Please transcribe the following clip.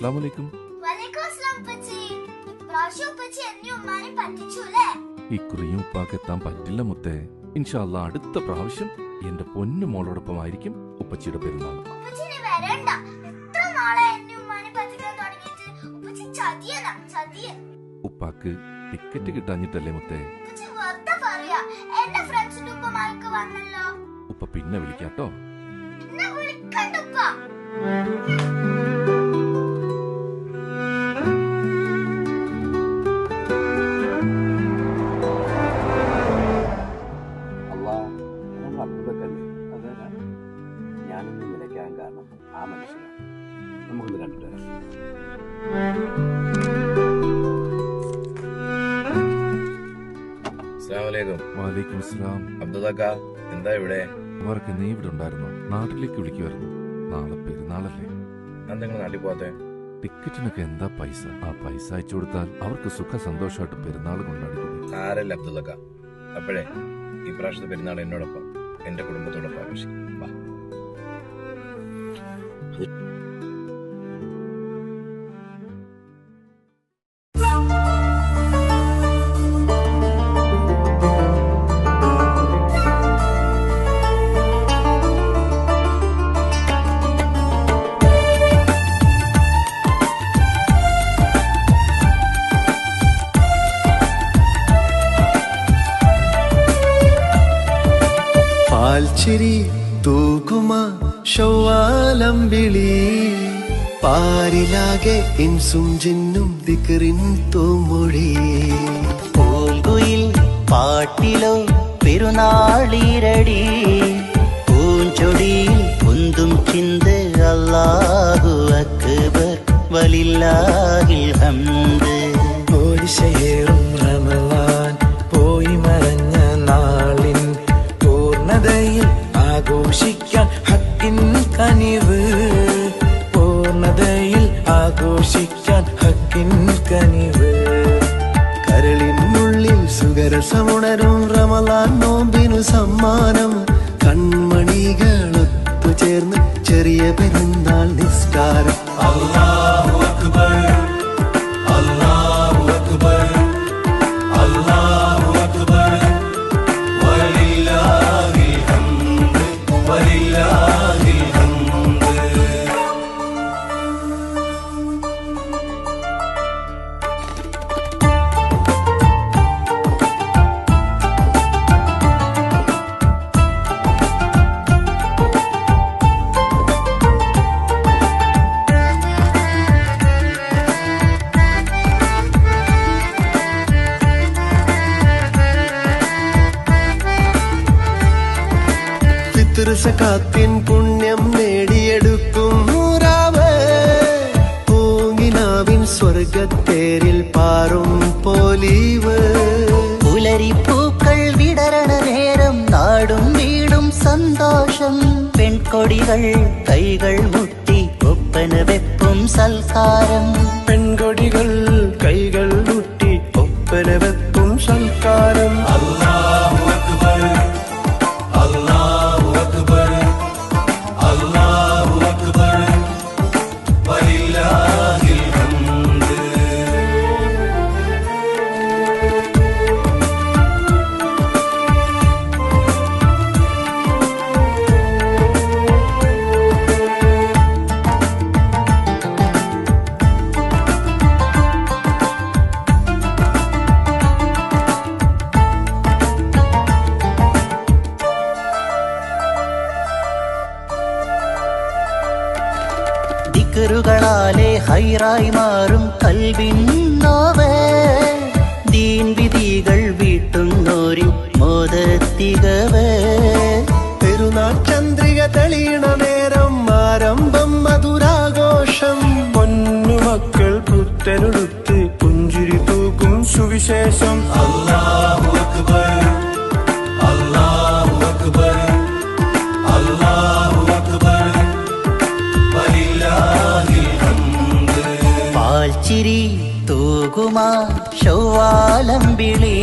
അസ്സലാമു അലൈക്കും. ഇക്കുറിയും ഉപ്പാക്ക് എത്താൻ പറ്റില്ല മുത്തേ. ഇൻഷാ അല്ലാഹ് അടുത്ത പ്രാവശ്യം എന്റെ പൊന്നു മോളോടൊപ്പം ആയിരിക്കും ഉപ്പച്ചിയുടെ പെരുന്നാൾ. ഉപ്പാക്ക് ടിക്കറ്റ് കിട്ടാഞ്ഞിട്ടല്ലേ മുത്തേ? ഉപ്പ പിന്നെ വിളിക്കാട്ടോ. ഞാനൊന്നും വിലക്കാൻ കാരണം ആ മനുഷ്യനാണ്. നമുക്കൊന്ന് കണ്ടിട്ട് വരാം. വലൈക്കും അസ്സലാം. എന്താ ഇവിടെ? അവർക്ക് നീ ഇവിടെ ഉണ്ടായിരുന്നു? നാട്ടിലേക്ക് വിളിക്കുമായിരുന്നു. നാളെ പെരുന്നാളല്ലേ. നിങ്ങൾ നാട്ടിൽ പോകാത്തെ? ടിക്കറ്റിനൊക്കെ എന്താ പൈസ? ആ പൈസ അയച്ചു കൊടുത്താൽ അവർക്ക് സുഖ സന്തോഷമായിട്ട് പെരുന്നാൾ കൊണ്ടാടിക്കൂടെ? സാരല്ല അബ്ദുള്ളക്ക. അപ്പോഴേ ഈ പ്രാവശ്യത്തെ പെരുന്നാൾ എന്നോടൊപ്പം എന്റെ കുടുംബത്തോടൊപ്പം ആഘോഷിക്കും. പാൽച്ചിരി തൂകുമ ശൗവാലമ്പിളി പാരിലാകെ ഇൻസും ജിന്നും ദിക്റിൻ തൂമൊഴി പൂങ്കുയിൽ പാട്ടിലോ പെരുന്നാളിരടി പൂഞ്ചൊടിയിൽ പൊന്തും ചിന്ത് അല്ലാഹു അക്ബർ വലില്ലാഹിൽ ഹംദ്. ഓടിശയേറും റമളാൻ പോയി മറഞ്ഞ നാളിൻ പൂർണ്ണതയിൽ ആഘോഷിക്കാൻ ഹക്കിൻ കനിവ്. പൂർണ്ണതയിൽ ആഘോഷിക്കാൻ ഹക്കിൻ കനിവ്. കരളിനുള്ളിൽ സുഖരസമുണരും റമളാൻ നോമ്പിനു സമ്മാനം. കൺമണികളൊത്തു ചേർന്ന് ചെറിയ പെരുന്നാൾ നിസ്കാരം. അല്ലാഹു അക്ബർ, അല്ലാഹു അക്ബർ, അല്ലാഹു അക്ബർ, വലില്ലാഹിൽ ഹംദ്, വലില്ലാഹിൽ ഹംദ്. സകാത്തിൻ പുണ്യം നേടിയെടുക്കും നൂറാവ്. പൂങ്ങിനാവിൻ സ്വർഗത്തേരിൽ പാറും പോലീവ്. പുലരിപ്പൂക്കൾ വിടരണ നേരം നാടും വീടും സന്തോഷം. പെൺകൊടികൾ കൈകൾ മുട്ടി ഒപ്പന വെപ്പും സൽക്കാരം. പെൺകൊടികൾ കൈകൾ മുട്ടി ഒപ്പന വെപ്പും സൽക്കാരം. അല്ലാഹു അക്ബർ, അല്ലാഹു അക്ബർ, അല്ലാഹു അക്ബർ, വലില്ലാഹിൽ ഹംദ്. ദിക്റുകളാലെ ഹൈറായി മാറും കൽവിൻ നോവ്. ദീൻ വിധികൾ വീട്ടുന്നോരിൻ മോദത്തികവ്. പെരുന്നാൾ ചന്ദ്രിക തെളിയണ നേരം ആരംഭം മധുരാഘോഷം. പൊന്നുമക്കൾ പുത്തനുടുത്ത് പുഞ്ചിരി തൂക്കും സുവിശേഷം. അല്ലാഹു അക്ബർ, അല്ലാഹു അക്ബർ, അല്ലാഹു അക്ബർ, വലില്ലാഹിൽ ഹംദ്. പാൽച്ചിരി തൂകുമാ ശൗവാലമ്പിളി